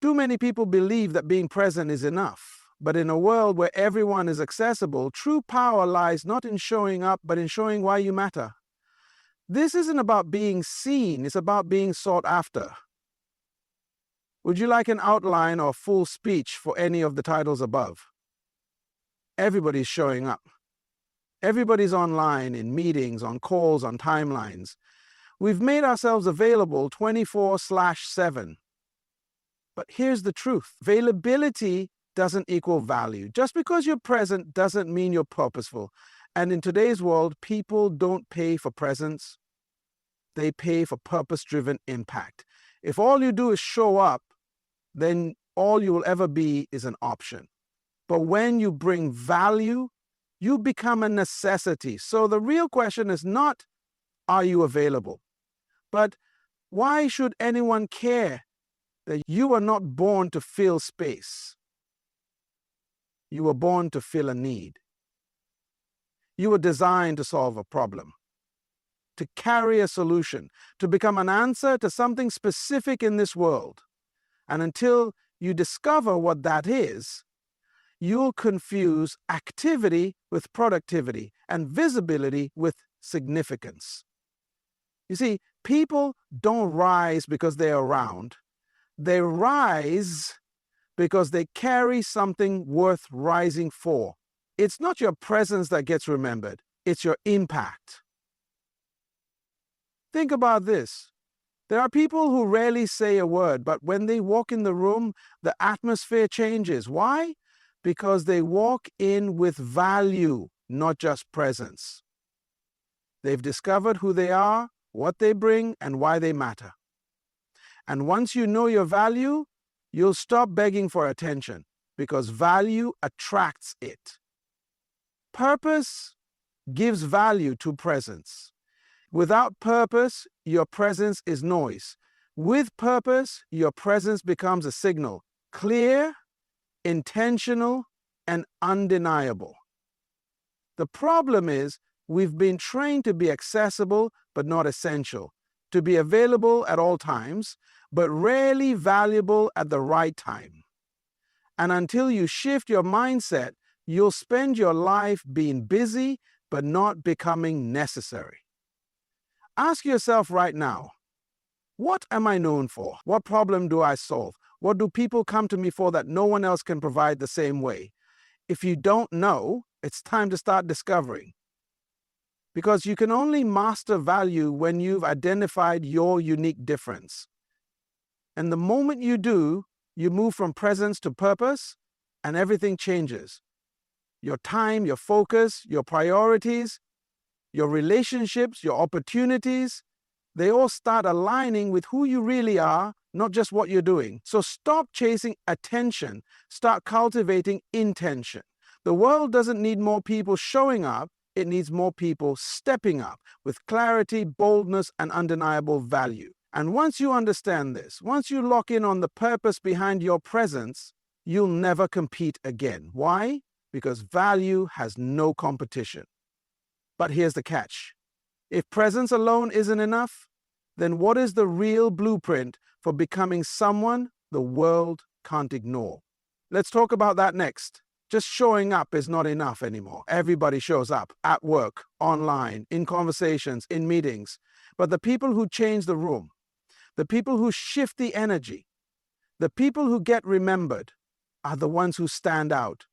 Too many people believe that being present is enough. But in a world where everyone is accessible, true power lies not in showing up, but in showing why you matter. This isn't about being seen, it's about being sought after. Would you like an outline or full speech for any of the titles above? Everybody's showing up. Everybody's online, in meetings, on calls, on timelines. We've made ourselves available 24/7. But here's the truth. Availability doesn't equal value. Just because you're present doesn't mean you're purposeful. And in today's world, people don't pay for presence. They pay for purpose-driven impact. If all you do is show up, then all you will ever be is an option. But when you bring value, you become a necessity. So the real question is not, are you available? But why should anyone care that you are not born to fill space? You were born to fill a need. You were designed to solve a problem, to carry a solution, to become an answer to something specific in this world. And until you discover what that is, you'll confuse activity with productivity and visibility with significance. You see, people don't rise because they're around. They rise because they carry something worth rising for. It's not your presence that gets remembered, it's your impact. Think about this. There are people who rarely say a word, but when they walk in the room, the atmosphere changes. Why? Because they walk in with value, not just presence. They've discovered who they are, what they bring, and why they matter. And once you know your value, you'll stop begging for attention because value attracts it. Purpose gives value to presence. Without purpose, your presence is noise. With purpose, your presence becomes a signal, clear, intentional, and undeniable. The problem is we've been trained to be accessible but not essential, to be available at all times, but rarely valuable at the right time. And until you shift your mindset, you'll spend your life being busy but not becoming necessary. Ask yourself right now, what am I known for? What problem do I solve? What do people come to me for that no one else can provide the same way? If you don't know, it's time to start discovering. Because you can only master value when you've identified your unique difference. And the moment you do, you move from presence to purpose, and everything changes. Your time, your focus, your priorities, your relationships, your opportunities, they all start aligning with who you really are, not just what you're doing. So stop chasing attention, start cultivating intention. The world doesn't need more people showing up, it needs more people stepping up with clarity, boldness, and undeniable value. And once you understand this, once you lock in on the purpose behind your presence, you'll never compete again. Why? Because value has no competition. But here's the catch. If presence alone isn't enough, then what is the real blueprint for becoming someone the world can't ignore? Let's talk about that next. Just showing up is not enough anymore. Everybody shows up at work, online, in conversations, in meetings. But the people who change the room, the people who shift the energy, the people who get remembered are the ones who stand out.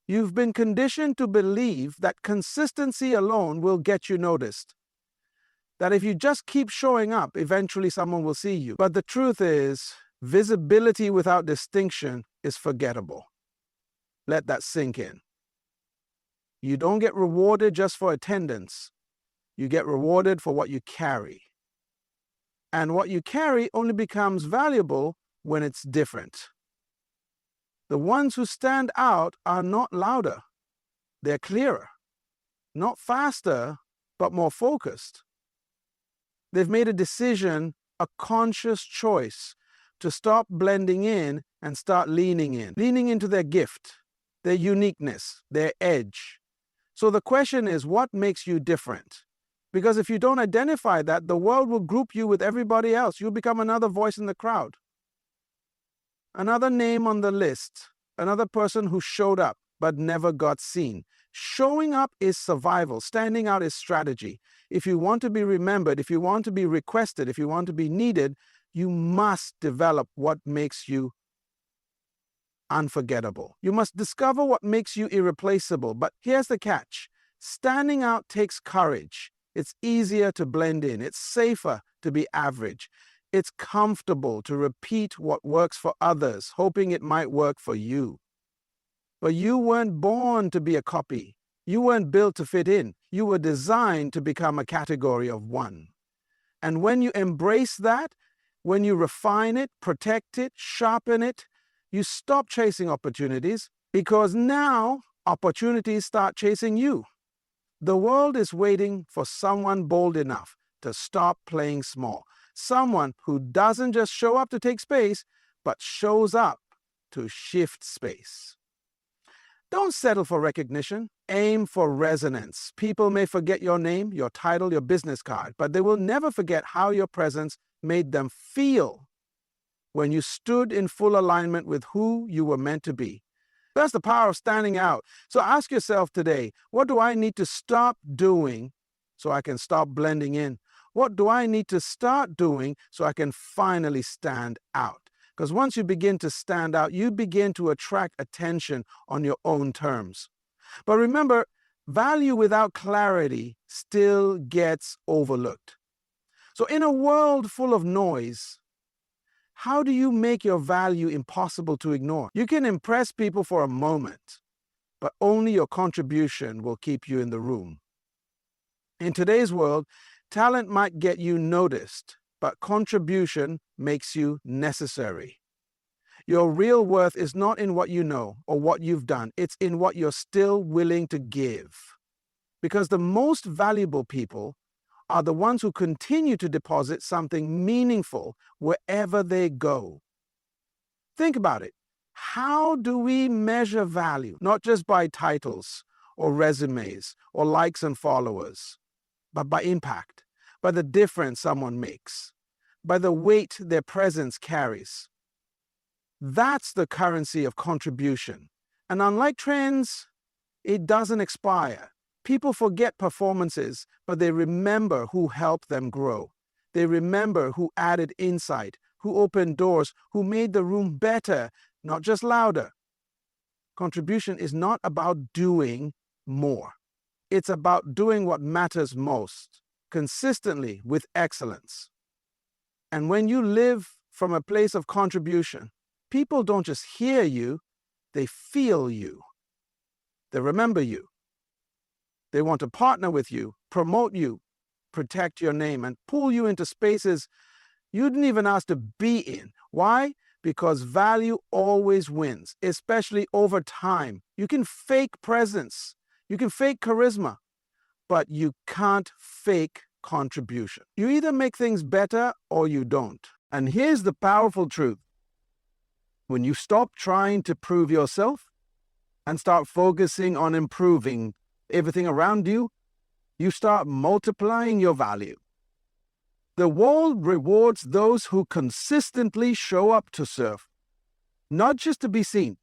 You've been conditioned to believe that consistency alone will get you noticed. That if you just keep showing up, eventually someone will see you. But the truth is, visibility without distinction is forgettable. Let that sink in. You don't get rewarded just for attendance. You get rewarded for what you carry. And what you carry only becomes valuable when it's different. The ones who stand out are not louder. They're clearer. Not faster, but more focused. They've made a decision, a conscious choice, to stop blending in and start leaning into their gift, their uniqueness, their edge. So the question is, what makes you different? Because if you don't identify that, the world will group you with everybody else. You'll become another voice in the crowd. Another name on the list, another person who showed up but never got seen. Showing up is survival. Standing out is strategy. If you want to be remembered, if you want to be requested, if you want to be needed, you must develop what makes you unforgettable. You must discover what makes you irreplaceable. But here's the catch. Standing out takes courage. It's easier to blend in. It's safer to be average. It's comfortable to repeat what works for others, hoping it might work for you. But you weren't born to be a copy. You weren't built to fit in. You were designed to become a category of one. And when you embrace that, when you refine it, protect it, sharpen it, you stop chasing opportunities, because now opportunities start chasing you. The world is waiting for someone bold enough to stop playing small. Someone who doesn't just show up to take space, but shows up to shift space. Don't settle for recognition. Aim for resonance. People may forget your name, your title, your business card, but they will never forget how your presence made them feel when you stood in full alignment with who you were meant to be. That's the power of standing out. So ask yourself today, what do I need to stop doing so I can stop blending in? What do I need to start doing so I can finally stand out? Because once you begin to stand out, you begin to attract attention on your own terms. But remember, value without clarity still gets overlooked. So in a world full of noise, how do you make your value impossible to ignore? You can impress people for a moment, but only your contribution will keep you in the room. In today's world, talent might get you noticed, but contribution makes you necessary. Your real worth is not in what you know or what you've done. It's in what you're still willing to give. Because the most valuable people are the ones who continue to deposit something meaningful wherever they go. Think about it. How do we measure value? Not just by titles or resumes or likes and followers, but by impact, by the difference someone makes, by the weight their presence carries. That's the currency of contribution. And unlike trends, it doesn't expire. People forget performances, but they remember who helped them grow. They remember who added insight, who opened doors, who made the room better, not just louder. Contribution is not about doing more. It's about doing what matters most, consistently with excellence. And when you live from a place of contribution, people don't just hear you, they feel you. They remember you. They want to partner with you, promote you, protect your name, and pull you into spaces you didn't even ask to be in. Why? Because value always wins, especially over time. You can fake presence, you can fake charisma, but you can't fake contribution. You either make things better or you don't. And here's the powerful truth. When you stop trying to prove yourself and start focusing on improving everything around you, you start multiplying your value. The world rewards those who consistently show up to serve, not just to be seen.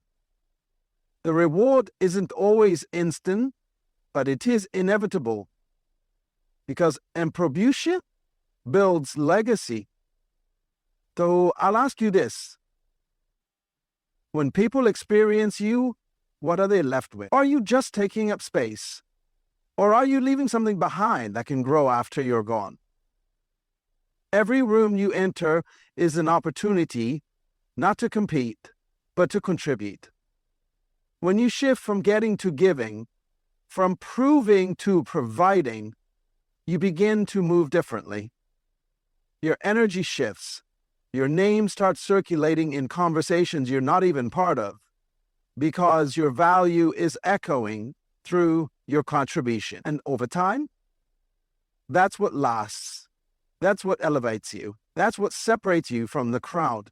The reward isn't always instant, but it is inevitable, because improvisation builds legacy. So I'll ask you this. When people experience you, what are they left with? Are you just taking up space? Or are you leaving something behind that can grow after you're gone? Every room you enter is an opportunity not to compete, but to contribute. When you shift from getting to giving, from proving to providing, you begin to move differently. Your energy shifts. Your name starts circulating in conversations you're not even part of, because your value is echoing through your contribution. And over time, that's what lasts. That's what elevates you. That's what separates you from the crowd.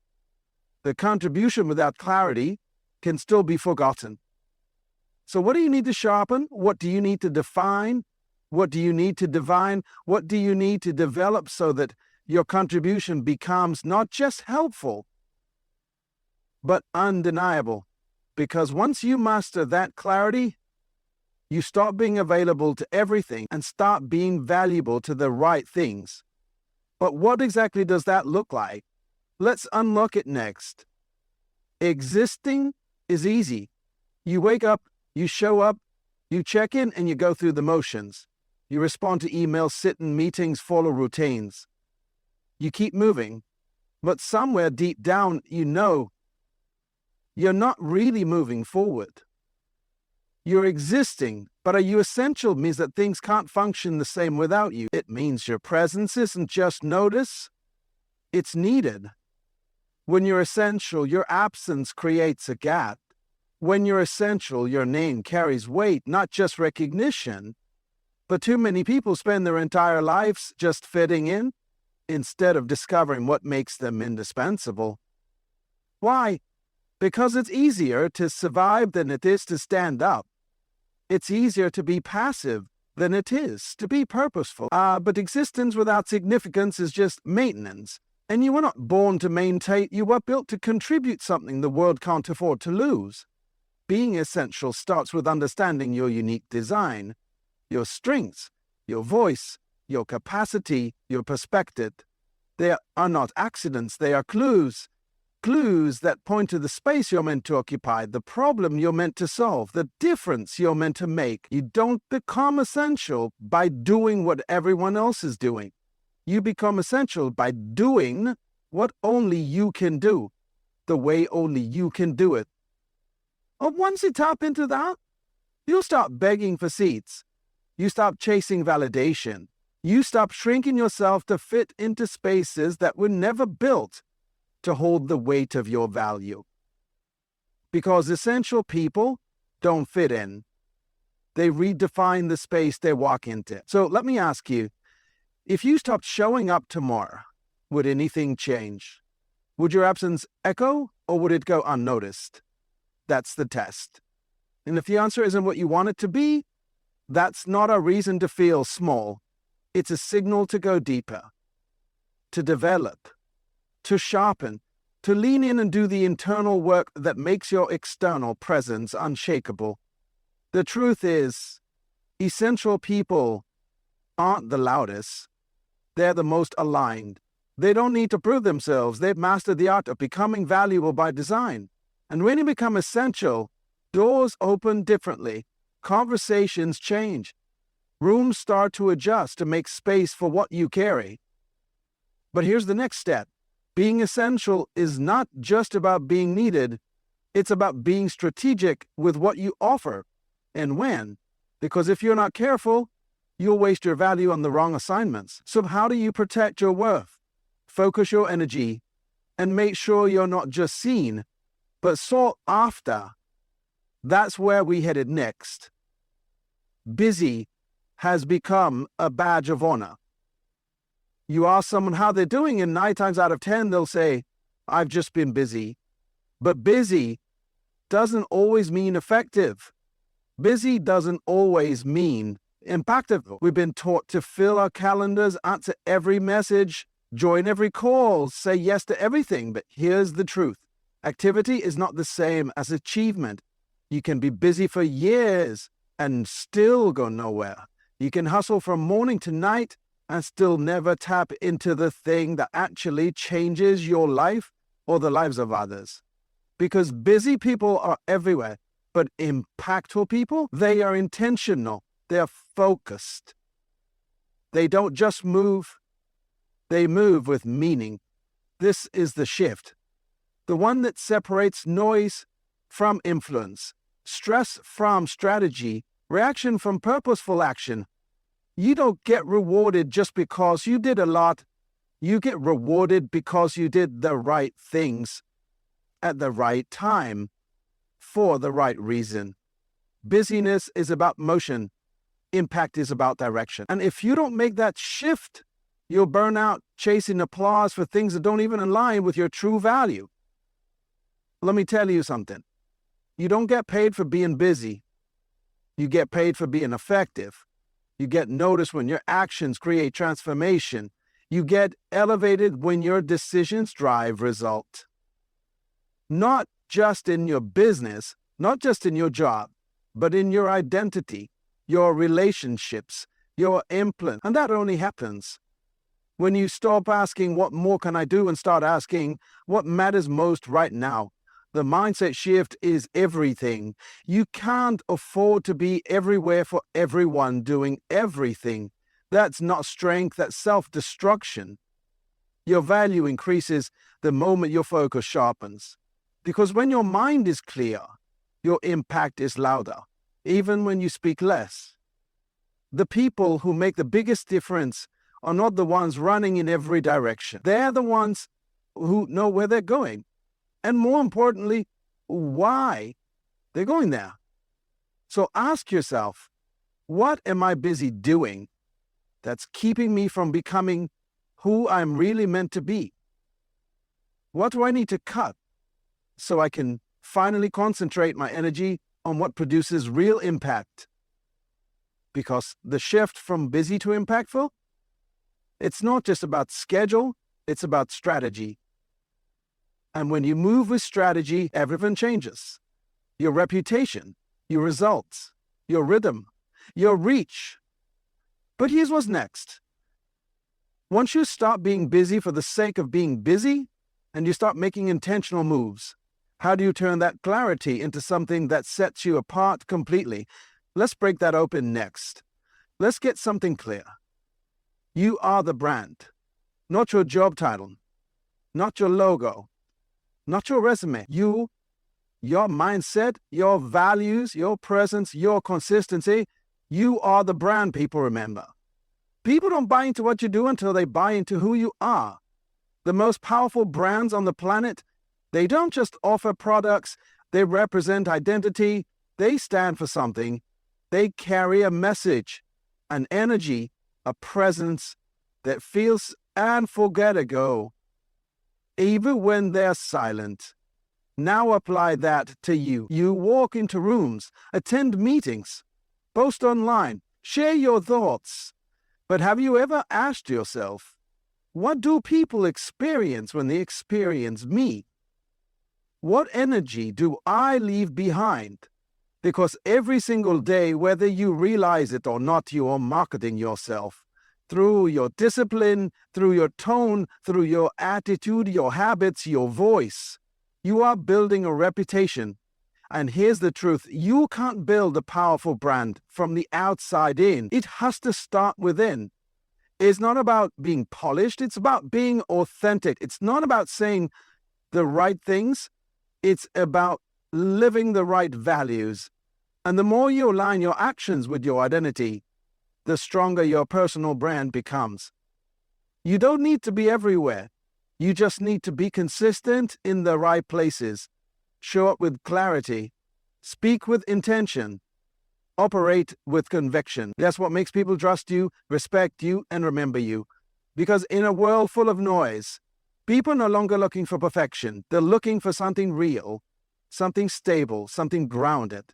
The contribution without clarity can still be forgotten. So what do you need to sharpen? What do you need to define? What do you need to divine? What do you need to develop so that your contribution becomes not just helpful, but undeniable. Because once you master that clarity, you stop being available to everything and start being valuable to the right things. But what exactly does that look like? Let's unlock it next. Existing is easy. You wake up, you show up, you check in, and you go through the motions. You respond to emails, sit in meetings, follow routines. You keep moving, but somewhere deep down, you know you're not really moving forward. You're existing, but are you essential means that things can't function the same without you. It means your presence isn't just notice, it's needed. When you're essential, your absence creates a gap. When you're essential, your name carries weight, not just recognition. But too many people spend their entire lives just fitting in instead of discovering what makes them indispensable. Why? Because it's easier to survive than it is to stand up. It's easier to be passive than it is to be purposeful. But existence without significance is just maintenance. And you were not born to maintain, you were built to contribute something the world can't afford to lose. Being essential starts with understanding your unique design, your strengths, your voice, your capacity, your perspective. They are not accidents, they are clues. Clues that point to the space you're meant to occupy, the problem you're meant to solve, the difference you're meant to make. You don't become essential by doing what everyone else is doing. You become essential by doing what only you can do, the way only you can do it. And once you tap into that, you'll stop begging for seats. You stop chasing validation. You stop shrinking yourself to fit into spaces that were never built to hold the weight of your value. Because essential people don't fit in. They redefine the space they walk into. So let me ask you, if you stopped showing up tomorrow, would anything change? Would your absence echo or would it go unnoticed? That's the test. And if the answer isn't what you want it to be, that's not a reason to feel small. It's a signal to go deeper, to develop, to sharpen, to lean in and do the internal work that makes your external presence unshakable. The truth is, essential people aren't the loudest. They're the most aligned. They don't need to prove themselves. They've mastered the art of becoming valuable by design. And when you become essential, doors open differently. Conversations change. Rooms start to adjust to make space for what you carry. But here's the next step. Being essential is not just about being needed. It's about being strategic with what you offer and when. Because if you're not careful, you'll waste your value on the wrong assignments. So how do you protect your worth? Focus your energy and make sure you're not just seen, but sought after. That's where we headed next. Busy has become a badge of honor. You ask someone how they're doing, and 9 times out of 10, they'll say, I've just been busy. But busy doesn't always mean effective. Busy doesn't always mean impactful. We've been taught to fill our calendars, answer every message, join every call, say yes to everything. But here's the truth. Activity is not the same as achievement. You can be busy for years and still go nowhere. You can hustle from morning to night and still never tap into the thing that actually changes your life or the lives of others. Because busy people are everywhere, but impactful people, they are intentional. They are focused. They don't just move, they move with meaning. This is the shift. The one that separates noise from influence, stress from strategy, reaction from purposeful action. You don't get rewarded just because you did a lot. You get rewarded because you did the right things at the right time for the right reason. Busyness is about motion. Impact is about direction. And if you don't make that shift, you'll burn out chasing applause for things that don't even align with your true value. Let me tell you something. You don't get paid for being busy. You get paid for being effective. You get noticed when your actions create transformation. You get elevated when your decisions drive result. Not just in your business, not just in your job, but in your identity, your relationships, your influence. And that only happens when you stop asking, what more can I do, and start asking, what matters most right now? The mindset shift is everything. You can't afford to be everywhere for everyone doing everything. That's not strength, that's self-destruction. Your value increases the moment your focus sharpens. Because when your mind is clear, your impact is louder, even when you speak less. The people who make the biggest difference are not the ones running in every direction. They're the ones who know where they're going. And more importantly, why they're going there. So ask yourself, what am I busy doing that's keeping me from becoming who I'm really meant to be? What do I need to cut so I can finally concentrate my energy on what produces real impact? Because the shift from busy to impactful, it's not just about schedule, it's about strategy. And when you move with strategy, everything changes. Your reputation, your results, your rhythm, your reach. But here's what's next. Once you stop being busy for the sake of being busy, and you start making intentional moves, how do you turn that clarity into something that sets you apart completely? Let's break that open next. Let's get something clear. You are the brand, not your job title, not your logo, not your resume. You, your mindset, your values, your presence, your consistency, you are the brand people remember. People don't buy into what you do until they buy into who you are. The most powerful brands on the planet, they don't just offer products, they represent identity, they stand for something. They carry a message, an energy, a presence that feels unforgettable, even when they're silent. Now apply that to you. You walk into rooms, attend meetings, post online, share your thoughts. But have you ever asked yourself, what do people experience when they experience me? What energy do I leave behind? Because every single day, whether you realize it or not, you are marketing yourself. Through your discipline, through your tone, through your attitude, your habits, your voice. You are building a reputation. And here's the truth. You can't build a powerful brand from the outside in. It has to start within. It's not about being polished. It's about being authentic. It's not about saying the right things. It's about living the right values. And the more you align your actions with your identity, the stronger your personal brand becomes. You don't need to be everywhere. You just need to be consistent in the right places. Show up with clarity. Speak with intention. Operate with conviction. That's what makes people trust you, respect you, and remember you. Because in a world full of noise, people are no longer looking for perfection. They're looking for something real, something stable, something grounded.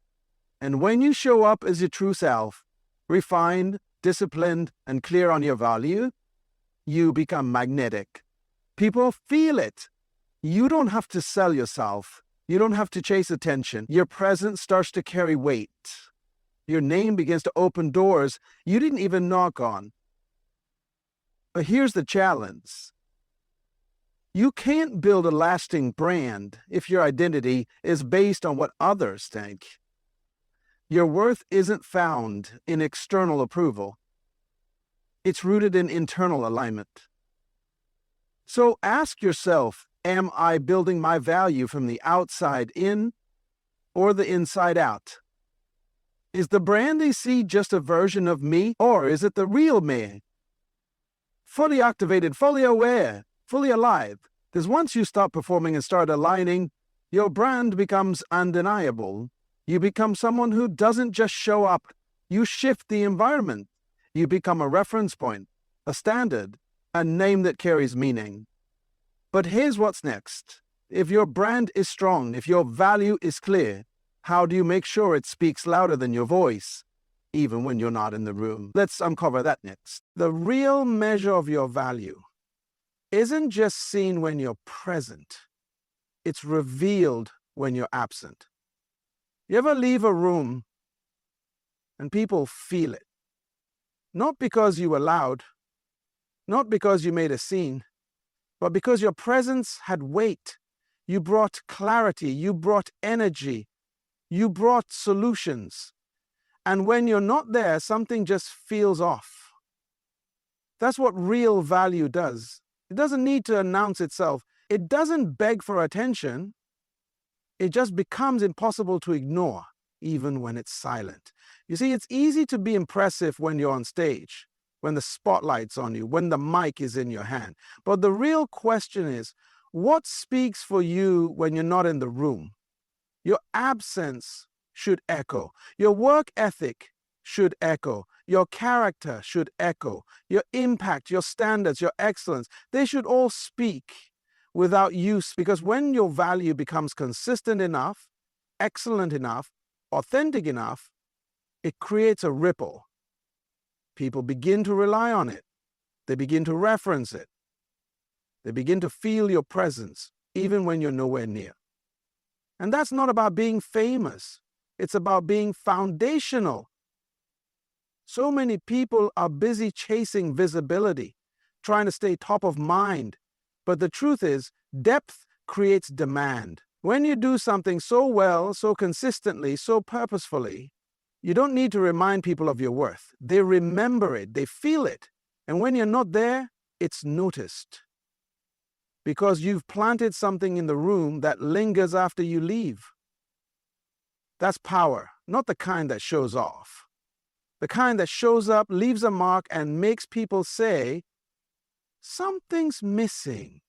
And when you show up as your true self, refined, disciplined, and clear on your value, you become magnetic. People feel it. You don't have to sell yourself. You don't have to chase attention. Your presence starts to carry weight. Your name begins to open doors you didn't even knock on. But here's the challenge. You can't build a lasting brand if your identity is based on what others think. Your worth isn't found in external approval. It's rooted in internal alignment. So ask yourself, am I building my value from the outside in or the inside out? Is the brand they see just a version of me, or is it the real me? Fully activated, fully aware, fully alive. Because once you stop performing and start aligning, your brand becomes undeniable. You become someone who doesn't just show up. You shift the environment. You become a reference point, a standard, a name that carries meaning. But here's what's next. If your brand is strong, if your value is clear, how do you make sure it speaks louder than your voice, even when you're not in the room? Let's uncover that next. The real measure of your value isn't just seen when you're present. it's revealed when you're absent. You ever leave a room and people feel it? Not because you were loud, not because you made a scene, but because your presence had weight. You brought clarity, you brought energy, you brought solutions. And when you're not there, something just feels off. That's what real value does. It doesn't need to announce itself. It doesn't beg for attention. It just becomes impossible to ignore, even when it's silent. You see, it's easy to be impressive when you're on stage, when the spotlight's on you, when the mic is in your hand. But the real question is, what speaks for you when you're not in the room? Your absence should echo. Your work ethic should echo. Your character should echo. Your impact, your standards, your excellence, they should all speak without use, because when your value becomes consistent enough, excellent enough, authentic enough, it creates a ripple. People begin to rely on it. They begin to reference it. They begin to feel your presence, even when you're nowhere near. And that's not about being famous. It's about being foundational. So many people are busy chasing visibility, trying to stay top of mind. But the truth is, depth creates demand. When you do something so well, so consistently, so purposefully, you don't need to remind people of your worth. They remember it, they feel it. And when you're not there, it's noticed. Because you've planted something in the room that lingers after you leave. That's power, not the kind that shows off. The kind that shows up, leaves a mark, and makes people say, something's missing.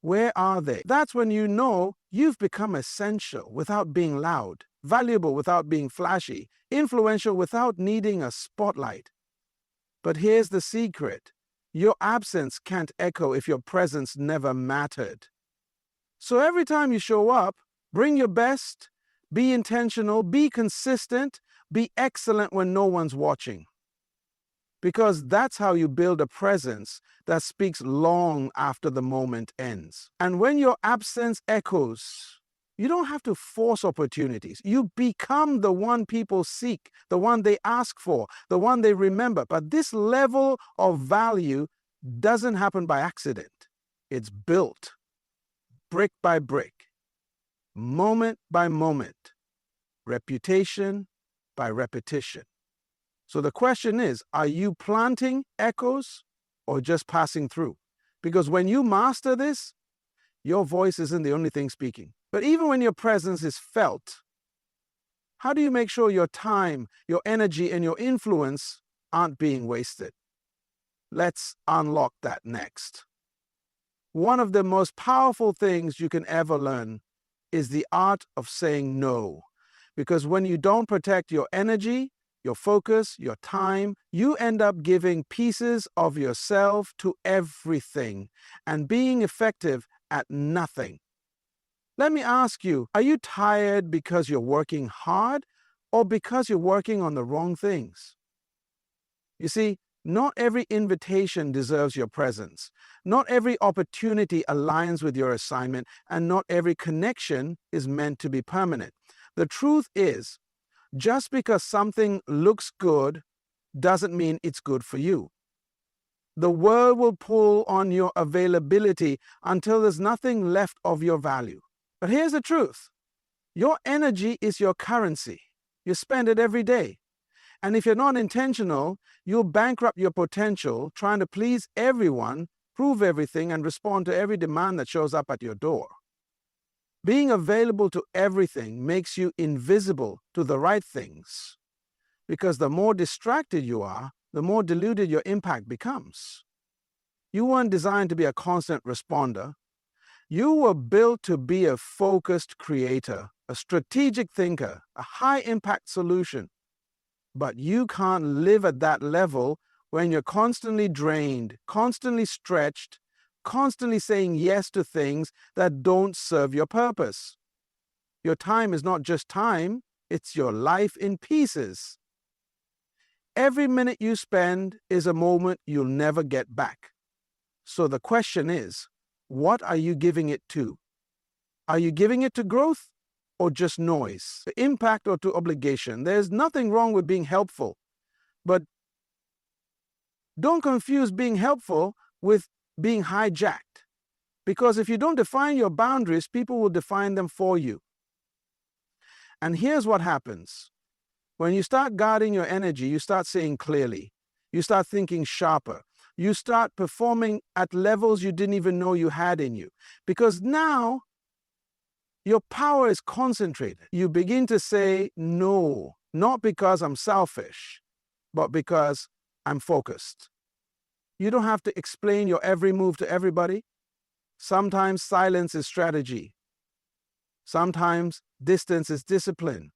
Where are they? That's when you know you've become essential without being loud, valuable without being flashy, influential without needing a spotlight. But here's the secret. Your absence can't echo if your presence never mattered. So every time you show up, bring your best, be intentional, be consistent, be excellent when no one's watching. Because that's how you build a presence that speaks long after the moment ends. And when your absence echoes, you don't have to force opportunities. You become the one people seek, the one they ask for, the one they remember. But this level of value doesn't happen by accident. It's built brick by brick, moment by moment, reputation by repetition. So the question is, are you planting echoes or just passing through? Because when you master this, your voice isn't the only thing speaking. But even when your presence is felt, how do you make sure your time, your energy, and your influence aren't being wasted? Let's unlock that next. One of the most powerful things you can ever learn is the art of saying no. Because when you don't protect your energy, your focus, your time, you end up giving pieces of yourself to everything and being effective at nothing. Let me ask you, are you tired because you're working hard or because you're working on the wrong things? You see, not every invitation deserves your presence. Not every opportunity aligns with your assignment, and not every connection is meant to be permanent. The truth is, just because something looks good doesn't mean it's good for you. The world will pull on your availability until there's nothing left of your value. But here's the truth. Your energy is your currency. You spend it every day. And if you're not intentional, you'll bankrupt your potential trying to please everyone, prove everything, and respond to every demand that shows up at your door. Being available to everything makes you invisible to the right things, because the more distracted you are, the more diluted your impact becomes. You weren't designed to be a constant responder. You were built to be a focused creator, a strategic thinker, a high-impact solution. But you can't live at that level when you're constantly drained, constantly stretched, constantly saying yes to things that don't serve your purpose. Your time is not just time, it's your life in pieces. Every minute you spend is a moment you'll never get back. So the question is, what are you giving it to? Are you giving it to growth or just noise? To impact or to obligation? There's nothing wrong with being helpful, but don't confuse being helpful with being hijacked. Because if you don't define your boundaries, people will define them for you. And here's what happens. When you start guarding your energy, you start seeing clearly. You start thinking sharper. You start performing at levels you didn't even know you had in you. Because now your power is concentrated. You begin to say no, not because I'm selfish, but because I'm focused. You don't have to explain your every move to everybody. Sometimes silence is strategy. Sometimes distance is discipline.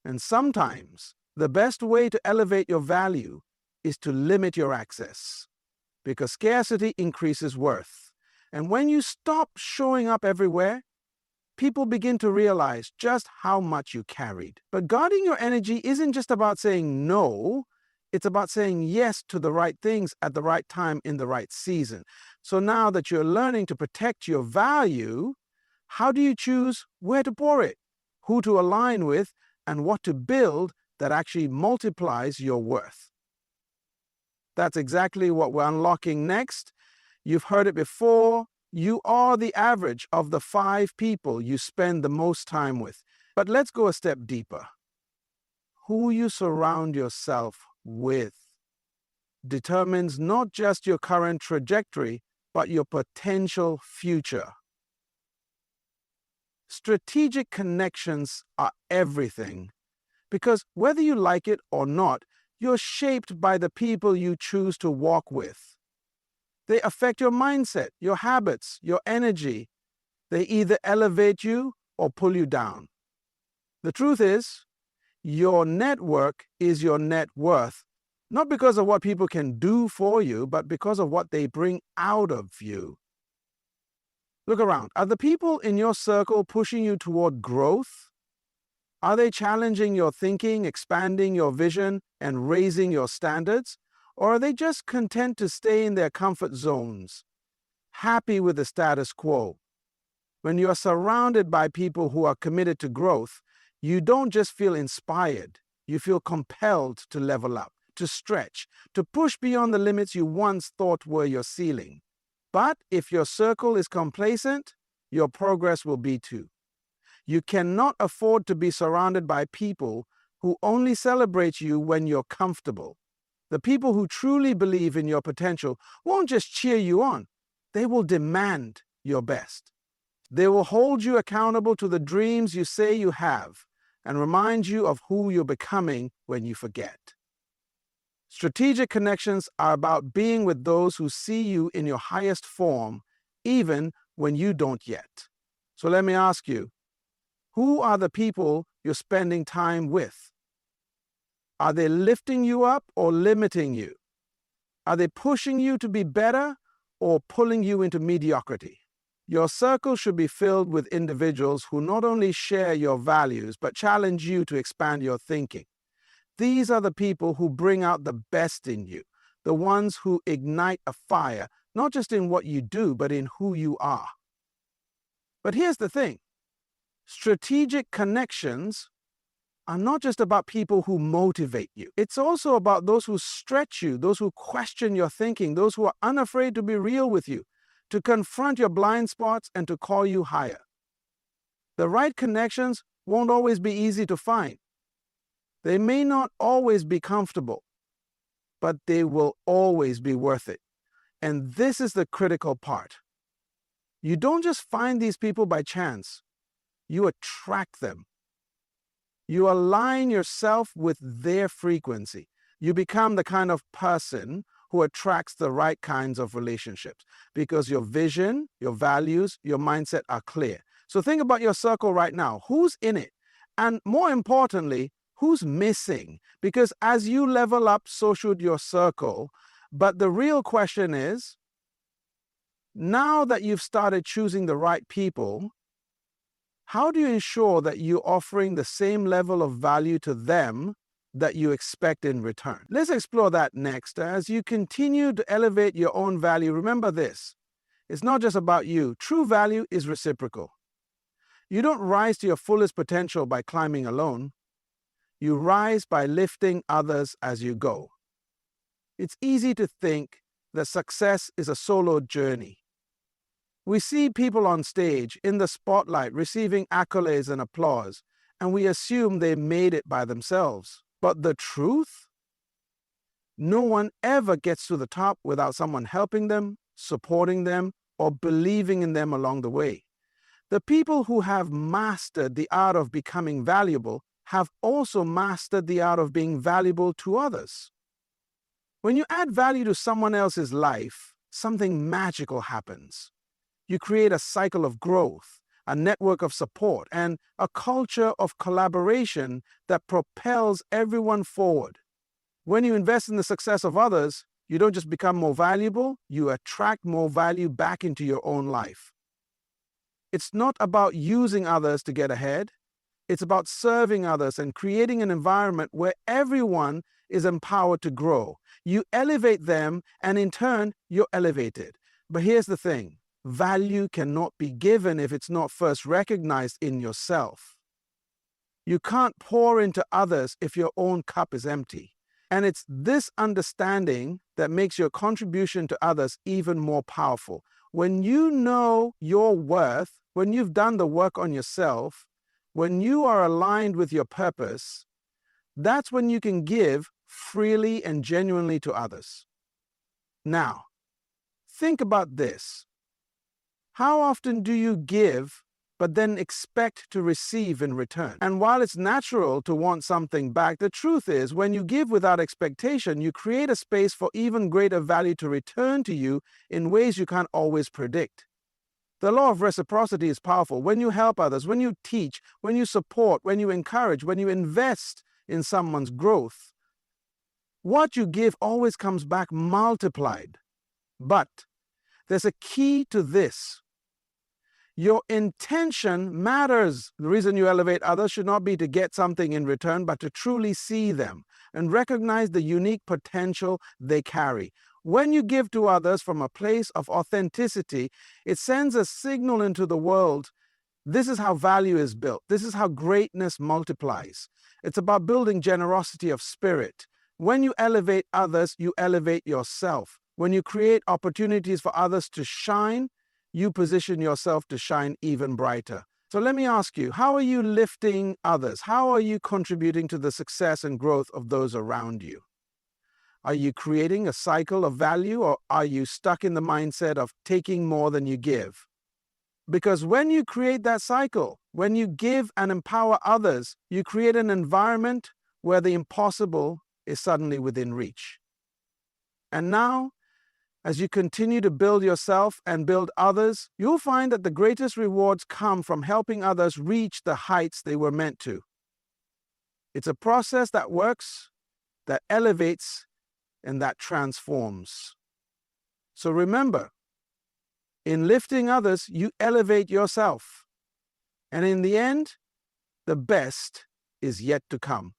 And sometimes the best way to elevate your value is to limit your access, because scarcity increases worth. And when you stop showing up everywhere, people begin to realize just how much you carried. But guarding your energy isn't just about saying no, it's about saying yes to the right things at the right time in the right season. So now that you're learning to protect your value, how do you choose where to pour it, who to align with, and what to build that actually multiplies your worth? That's exactly what we're unlocking next. You've heard it before. You are the average of the 5 people you spend the most time with. But let's go a step deeper. Who you surround yourself with determines not just your current trajectory, but your potential future. Strategic connections are everything, because whether you like it or not, you're shaped by the people you choose to walk with. They affect your mindset, your habits, your energy. They either elevate you or pull you down. The truth is, your network is your net worth, not because of what people can do for you, but because of what they bring out of you. Look around. Are the people in your circle pushing you toward growth? Are they challenging your thinking, expanding your vision, and raising your standards? Or are they just content to stay in their comfort zones, happy with the status quo? When you are surrounded by people who are committed to growth, you don't just feel inspired, you feel compelled to level up, to stretch, to push beyond the limits you once thought were your ceiling. But if your circle is complacent, your progress will be too. You cannot afford to be surrounded by people who only celebrate you when you're comfortable. The people who truly believe in your potential won't just cheer you on, they will demand your best. They will hold you accountable to the dreams you say you have and remind you of who you're becoming when you forget. Strategic connections are about being with those who see you in your highest form, even when you don't yet. So let me ask you, who are the people you're spending time with? Are they lifting you up or limiting you? Are they pushing you to be better or pulling you into mediocrity? Your circle should be filled with individuals who not only share your values, but challenge you to expand your thinking. These are the people who bring out the best in you, the ones who ignite a fire, not just in what you do, but in who you are. But here's the thing. Strategic connections are not just about people who motivate you. It's also about those who stretch you, those who question your thinking, those who are unafraid to be real with you, to confront your blind spots and to call you higher. The right connections won't always be easy to find. They may not always be comfortable, but they will always be worth it. And this is the critical part. You don't just find these people by chance. You attract them. You align yourself with their frequency. You become the kind of person who attracts the right kinds of relationships because your vision, your values, your mindset are clear. So think about your circle right now. Who's in it? And more importantly, who's missing? Because as you level up, so should your circle. But the real question is, now that you've started choosing the right people, how do you ensure that you're offering the same level of value to them that you expect in return? Let's explore that next. As you continue to elevate your own value, remember this. It's not just about you. True value is reciprocal. You don't rise to your fullest potential by climbing alone. You rise by lifting others as you go. It's easy to think that success is a solo journey. We see people on stage, in the spotlight, receiving accolades and applause, and we assume they made it by themselves. But the truth? No one ever gets to the top without someone helping them, supporting them, or believing in them along the way. The people who have mastered the art of becoming valuable have also mastered the art of being valuable to others. When you add value to someone else's life, something magical happens. You create a cycle of growth, a network of support, and a culture of collaboration that propels everyone forward. When you invest in the success of others, you don't just become more valuable, you attract more value back into your own life. It's not about using others to get ahead. It's about serving others and creating an environment where everyone is empowered to grow. You elevate them, and in turn, you're elevated. But here's the thing. Value cannot be given if it's not first recognized in yourself. You can't pour into others if your own cup is empty. And it's this understanding that makes your contribution to others even more powerful. When you know your worth, when you've done the work on yourself, when you are aligned with your purpose, that's when you can give freely and genuinely to others. Now, think about this. How often do you give, but then expect to receive in return? And while it's natural to want something back, the truth is, when you give without expectation, you create a space for even greater value to return to you in ways you can't always predict. The law of reciprocity is powerful. When you help others, when you teach, when you support, when you encourage, when you invest in someone's growth, what you give always comes back multiplied. But there's a key to this. Your intention matters. The reason you elevate others should not be to get something in return, but to truly see them and recognize the unique potential they carry. When you give to others from a place of authenticity, it sends a signal into the world. This is how value is built. This is how greatness multiplies. It's about building generosity of spirit. When you elevate others, you elevate yourself. When you create opportunities for others to shine, you position yourself to shine even brighter. So let me ask you, how are you lifting others? How are you contributing to the success and growth of those around you? Are you creating a cycle of value, or are you stuck in the mindset of taking more than you give? Because when you create that cycle, when you give and empower others, you create an environment where the impossible is suddenly within reach. And now, as you continue to build yourself and build others, you'll find that the greatest rewards come from helping others reach the heights they were meant to. It's a process that works, that elevates, and that transforms. So remember, in lifting others, you elevate yourself. And in the end, the best is yet to come.